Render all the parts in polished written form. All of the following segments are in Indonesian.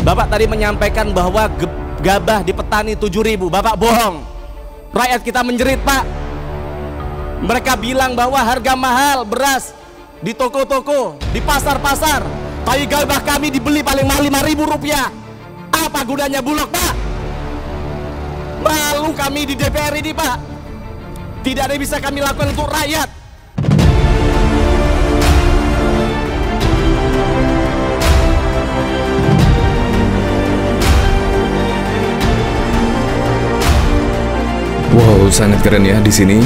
Bapak tadi menyampaikan bahwa gabah di petani 7.000. Bapak bohong. Rakyat kita menjerit, Pak. Mereka bilang bahwa harga mahal beras di toko-toko, di pasar-pasar. Tapi gabah kami dibeli paling mahal Rp5.000. Apa gunanya Bulog, Pak? Malu kami di DPR ini, Pak. Tidak ada yang bisa kami lakukan untuk rakyat. Wow, sangat keren ya di sini.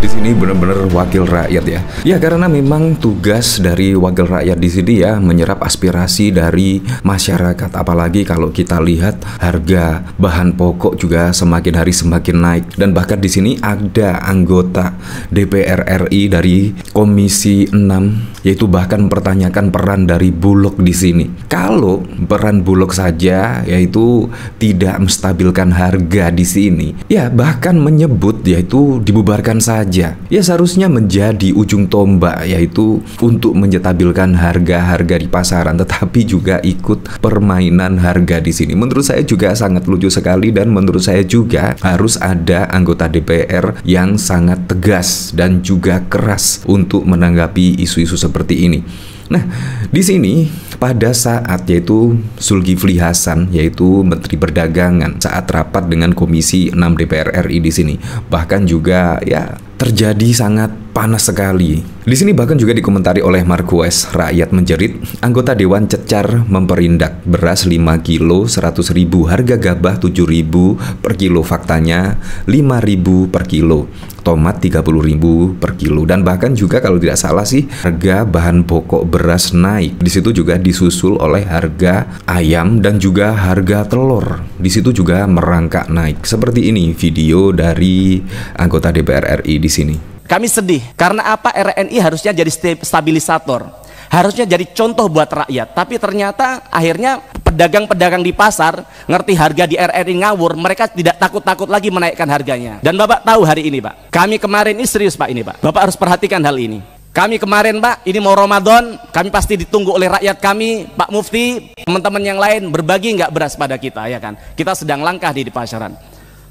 Di sini benar-benar wakil rakyat ya. Ya, karena memang tugas dari wakil rakyat di sini ya menyerap aspirasi dari masyarakat. Apalagi kalau kita lihat harga bahan pokok juga semakin hari semakin naik. Dan bahkan di sini ada anggota DPR RI dari Komisi 6 yaitu bahkan mempertanyakan peran dari Bulog di sini. Kalau peran Bulog saja yaitu tidak menstabilkan harga di sini, ya bahkan menyebut yaitu dibubarkan saja. Ya seharusnya menjadi ujung tombak yaitu untuk menstabilkan harga-harga di pasaran, tetapi juga ikut permainan harga di sini. Menurut saya juga sangat lucu sekali dan menurut saya juga harus ada anggota DPR yang sangat tegas dan juga keras untuk menanggapi isu-isu seperti ini. Nah, di sini pada saat yaitu Zulkifli Hasan yaitu Menteri Perdagangan saat rapat dengan Komisi 6 DPR RI di sini, bahkan juga ya terjadi sangat panas sekali. Di sini bahkan juga dikomentari oleh Marquez, rakyat menjerit, anggota Dewan cecar memperindak beras 5 kilo 100.000, harga gabah 7.000 per kilo, faktanya 5.000 per kilo. Tomat 30.000 per kilo, dan bahkan juga kalau tidak salah sih harga bahan pokok beras naik. Di situ juga disusul oleh harga ayam dan juga harga telur. Di situ juga merangkak naik. Seperti ini video dari anggota DPR RI di sini. Kami sedih karena apa? RNI harusnya jadi stabilisator, harusnya jadi contoh buat rakyat. Tapi ternyata akhirnya pedagang-pedagang di pasar ngerti harga di RRI ngawur, mereka tidak takut-takut lagi menaikkan harganya. Dan Bapak tahu hari ini, Pak, kami kemarin ini serius, Pak, ini Pak, Bapak harus perhatikan hal ini. Kami kemarin, Pak, ini mau Ramadan, kami pasti ditunggu oleh rakyat kami, Pak Mufti, teman-teman yang lain, berbagi nggak beras pada kita, ya kan? Kita sedang langkah di pasaran.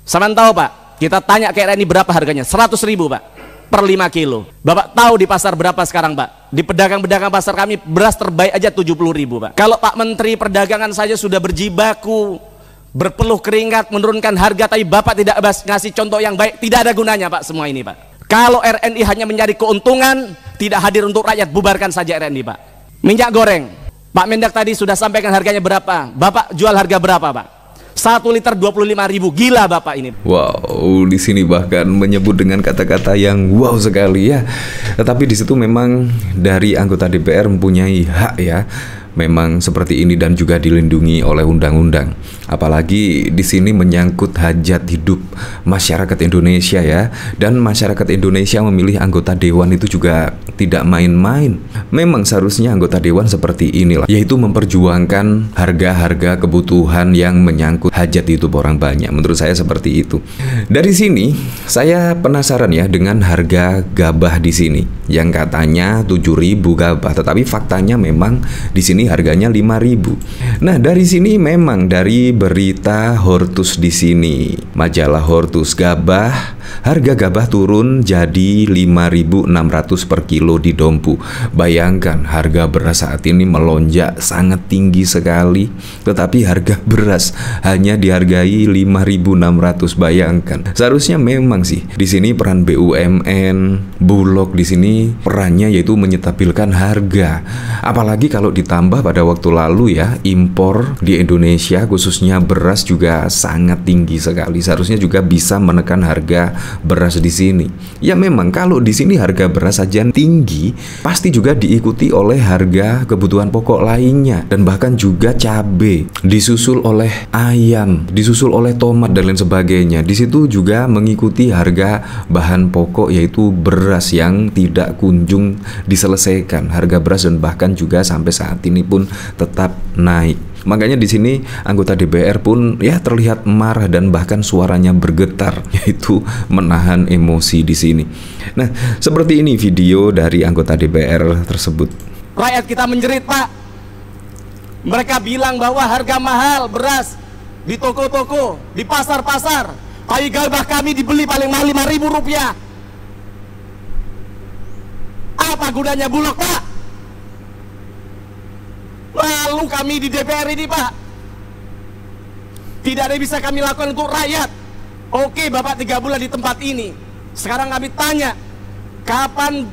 Saman tahu, Pak, kita tanya ke RNI berapa harganya? 100.000, Pak, per 5 kilo. Bapak tahu di pasar berapa sekarang, Pak? Di pedagang-pedagang pasar kami beras terbaik aja 70.000, Pak. Kalau Pak Menteri Perdagangan saja sudah berjibaku, berpeluh keringat menurunkan harga, tapi Bapak tidak ngasih contoh yang baik, tidak ada gunanya, Pak, semua ini, Pak. Kalau RNI hanya mencari keuntungan, tidak hadir untuk rakyat, bubarkan saja RNI, Pak. Minyak goreng, Pak Mendak tadi sudah sampaikan harganya berapa. Bapak jual harga berapa, Pak? 1 liter 25.000, gila Bapak ini. Wow, di sini bahkan menyebut dengan kata-kata yang wow sekali ya. Tetapi di situ memang dari anggota DPR mempunyai hak ya. Memang seperti ini dan juga dilindungi oleh undang-undang. Apalagi di sini menyangkut hajat hidup masyarakat Indonesia ya. Dan masyarakat Indonesia memilih anggota dewan itu juga tidak main-main. Memang seharusnya anggota dewan seperti inilah, yaitu memperjuangkan harga-harga kebutuhan yang menyangkut hajat hidup orang banyak. Menurut saya seperti itu. Dari sini saya penasaran ya dengan harga gabah di sini yang katanya 7.000 gabah, tetapi faktanya memang di sini harganya 5.000. Nah, dari sini memang dari berita Hortus di sini, majalah Hortus, harga gabah turun jadi 5.600 per kilo di Dompu. Bayangkan harga beras saat ini melonjak sangat tinggi sekali, tetapi harga beras hanya dihargai 5.600. Bayangkan. Seharusnya memang sih di sini peran BUMN, Bulog di sini perannya yaitu menyetabilkan harga. Apalagi kalau ditambah pada waktu lalu ya, impor di Indonesia khususnya beras juga sangat tinggi sekali. Seharusnya juga bisa menekan harga beras di sini. Ya memang kalau di sini harga beras saja tinggi, pasti juga diikuti oleh harga kebutuhan pokok lainnya dan bahkan juga cabai, disusul oleh ayam, disusul oleh tomat dan lain sebagainya. Di situ juga mengikuti harga bahan pokok yaitu beras yang tidak kunjung diselesaikan. Harga beras dan bahkan juga sampai saat ini pun tetap naik. Makanya di sini anggota DPR pun ya terlihat marah dan bahkan suaranya bergetar, yaitu menahan emosi di sini. Nah, seperti ini video dari anggota DPR tersebut. Rakyat kita menjerit, Pak. Mereka bilang bahwa harga mahal beras di toko-toko, di pasar-pasar. Tai gabah kami dibeli paling mahal Rp5.000. Apa gunanya Bulog, Pak? Malu kami di DPR ini, Pak. Tidak ada yang bisa kami lakukan untuk rakyat. Oke, Bapak 3 bulan di tempat ini. Sekarang kami tanya, kapan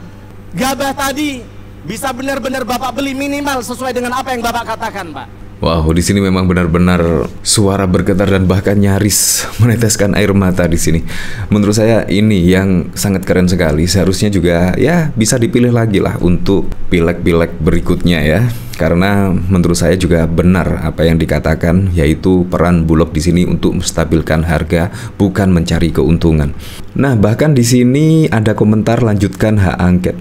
gabah tadi bisa benar-benar Bapak beli minimal sesuai dengan apa yang Bapak katakan, Pak? Wow, di sini memang benar-benar suara bergetar dan bahkan nyaris meneteskan air mata di sini. Menurut saya ini yang sangat keren sekali. Seharusnya juga ya bisa dipilih lagi lah untuk pileg-pileg berikutnya ya. Karena menurut saya juga benar apa yang dikatakan, yaitu peran Bulog di sini untuk menstabilkan harga, bukan mencari keuntungan. Nah, bahkan di sini ada komentar lanjutkan hak angket.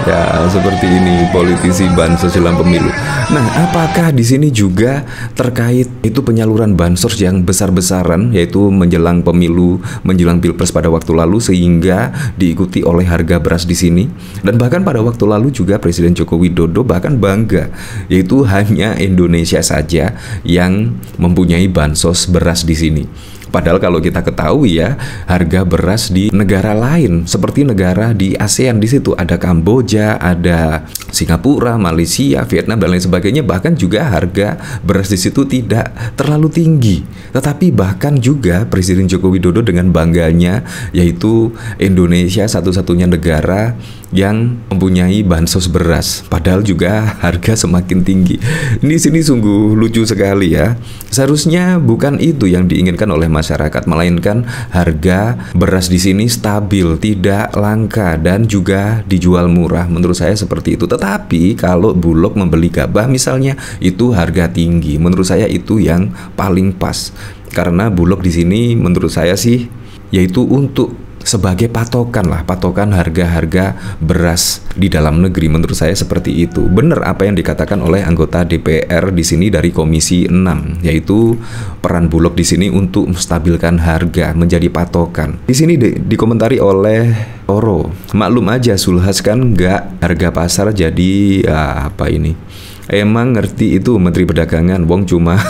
Ya, seperti ini politisi bansos dalam pemilu. Nah, apakah di sini juga terkait itu penyaluran bansos yang besar-besaran, yaitu menjelang pemilu, menjelang pilpres pada waktu lalu, sehingga diikuti oleh harga beras di sini? Dan bahkan pada waktu lalu juga Presiden Joko Widodo bahkan bangga, yaitu hanya Indonesia saja yang mempunyai bansos beras di sini. Padahal kalau kita ketahui ya, harga beras di negara lain seperti negara di ASEAN, di situ ada Kamboja, ada Singapura, Malaysia, Vietnam dan lain sebagainya, bahkan juga harga beras di situ tidak terlalu tinggi. Tetapi bahkan juga Presiden Joko Widodo dengan bangganya, yaitu Indonesia satu-satunya negara yang mempunyai bansos beras, padahal juga harga semakin tinggi. Di sini sungguh lucu sekali ya. Seharusnya bukan itu yang diinginkan oleh masyarakat, melainkan harga beras di sini stabil, tidak langka dan juga dijual murah. Menurut saya seperti itu. Tetapi kalau Bulog membeli gabah misalnya, itu harga tinggi. Menurut saya itu yang paling pas. Karena Bulog di sini menurut saya sih yaitu untuk sebagai patokan lah, patokan harga-harga beras di dalam negeri. Menurut saya seperti itu. Benar apa yang dikatakan oleh anggota DPR di sini dari Komisi 6, yaitu peran Bulog di sini untuk menstabilkan harga, menjadi patokan. Di sini dikomentari oleh Oro, maklum aja Sulhas kan nggak harga pasar jadi apa ini? Emang ngerti itu Menteri Perdagangan, wong cuma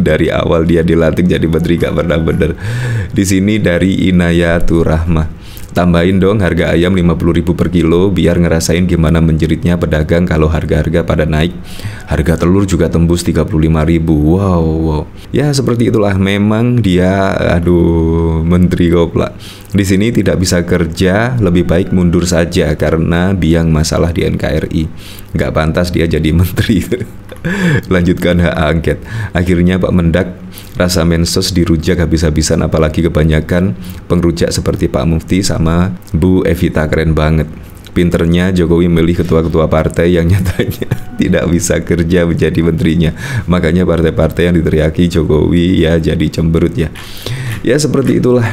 dari awal dia dilantik jadi menteri gak pernah bener. Di sini dari Inayatur Rahmah, tambahin dong harga ayam 50.000 per kilo biar ngerasain gimana menjeritnya pedagang kalau harga-harga pada naik. Harga telur juga tembus 35.000. Wow. Ya seperti itulah, memang dia aduh menteri goblok. Di sini tidak bisa kerja, lebih baik mundur saja karena biang masalah di NKRI. Nggak pantas dia jadi menteri. Lanjutkan hak angket. Akhirnya Pak Mendak rasa mensos dirujak habis-habisan, apalagi kebanyakan pengerujak seperti Pak Mufti sama Bu Evita. Keren banget. Pinternya Jokowi milih ketua-ketua partai yang nyatanya tidak bisa kerja menjadi menterinya. Makanya partai-partai yang diteriaki Jokowi ya jadi cemberut ya. Ya seperti itulah.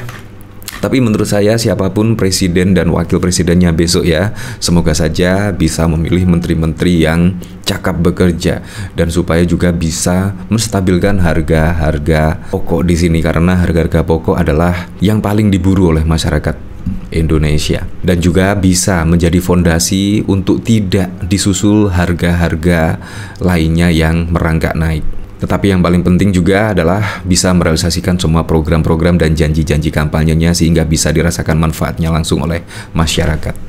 Tapi menurut saya siapapun presiden dan wakil presidennya besok ya, semoga saja bisa memilih menteri-menteri yang cakap bekerja dan supaya juga bisa menstabilkan harga-harga pokok di sini, karena harga-harga pokok adalah yang paling diburu oleh masyarakat Indonesia dan juga bisa menjadi fondasi untuk tidak disusul harga-harga lainnya yang merangkak naik. Tetapi yang paling penting juga adalah bisa merealisasikan semua program-program dan janji-janji kampanyenya sehingga bisa dirasakan manfaatnya langsung oleh masyarakat.